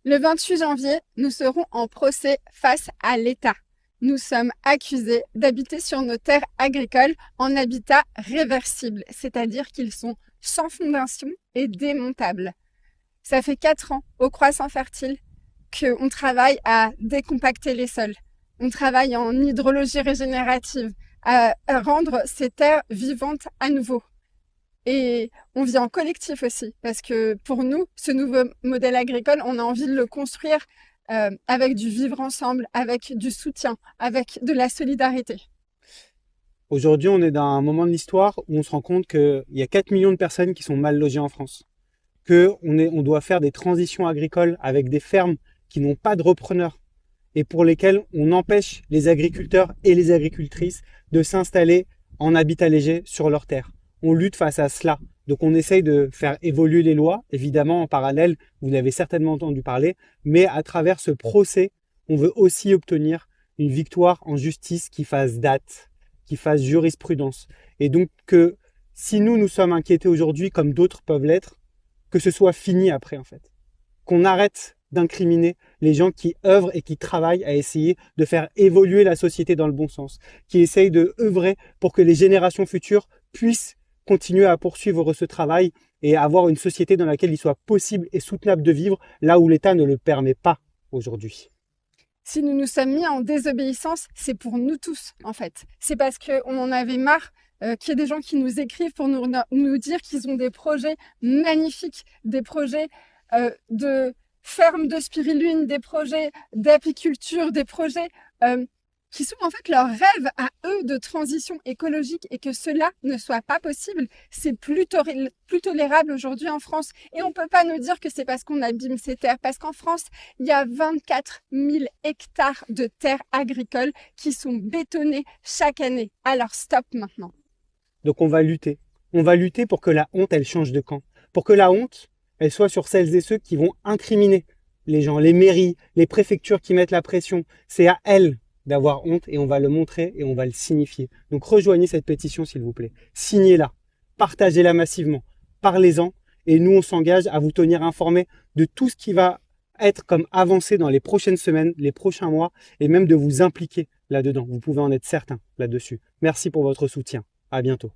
Le 28 janvier, nous serons en procès face à l'État. Nous sommes accusés d'habiter sur nos terres agricoles en habitat réversible, c'est-à-dire qu'ils sont sans fondation et démontables. Ça fait 4 ans au Croissant Fertile qu'on travaille à décompacter les sols. On travaille en hydrologie régénérative, à rendre ces terres vivantes à nouveau. Et on vit en collectif aussi, parce que pour nous, ce nouveau modèle agricole, on a envie de le construire avec du vivre ensemble, avec du soutien, avec de la solidarité. Aujourd'hui, on est dans un moment de l'histoire où on se rend compte qu'il y a 4 millions de personnes qui sont mal logées en France, on doit faire des transitions agricoles avec des fermes qui n'ont pas de repreneurs et pour lesquelles on empêche les agriculteurs et les agricultrices de s'installer en habitat léger sur leurs terres. On lutte face à cela. Donc on essaye de faire évoluer les lois, évidemment en parallèle, vous l'avez certainement entendu parler, mais à travers ce procès, on veut aussi obtenir une victoire en justice qui fasse date, qui fasse jurisprudence. Et donc que si nous sommes inquiétés aujourd'hui, comme d'autres peuvent l'être, que ce soit fini après en fait. Qu'on arrête d'incriminer les gens qui œuvrent et qui travaillent à essayer de faire évoluer la société dans le bon sens, qui essayent de œuvrer pour que les générations futures puissent continuer à poursuivre ce travail et avoir une société dans laquelle il soit possible et soutenable de vivre là où l'État ne le permet pas aujourd'hui. Si nous nous sommes mis en désobéissance, c'est pour nous tous, en fait. C'est parce qu'on en avait marre qu'il y ait des gens qui nous écrivent pour nous dire qu'ils ont des projets magnifiques, des projets de ferme de spiruline, des projets d'apiculture, des projets qui sont en fait leurs rêves à eux de transition écologique et que cela ne soit pas possible, c'est plus tolérable aujourd'hui en France. Et on ne peut pas nous dire que c'est parce qu'on abîme ces terres, parce qu'en France, il y a 24 000 hectares de terres agricoles qui sont bétonnées chaque année. Alors stop maintenant. Donc on va lutter. On va lutter pour que la honte, elle change de camp. Pour que la honte, elle soit sur celles et ceux qui vont incriminer les gens, les mairies, les préfectures qui mettent la pression. C'est à elles d'avoir honte et on va le montrer et on va le signifier. Donc rejoignez cette pétition s'il vous plaît. Signez-la, partagez-la massivement, parlez-en et nous on s'engage à vous tenir informés de tout ce qui va être comme avancé dans les prochaines semaines, les prochains mois et même de vous impliquer là-dedans. Vous pouvez en être certain là-dessus. Merci pour votre soutien. À bientôt.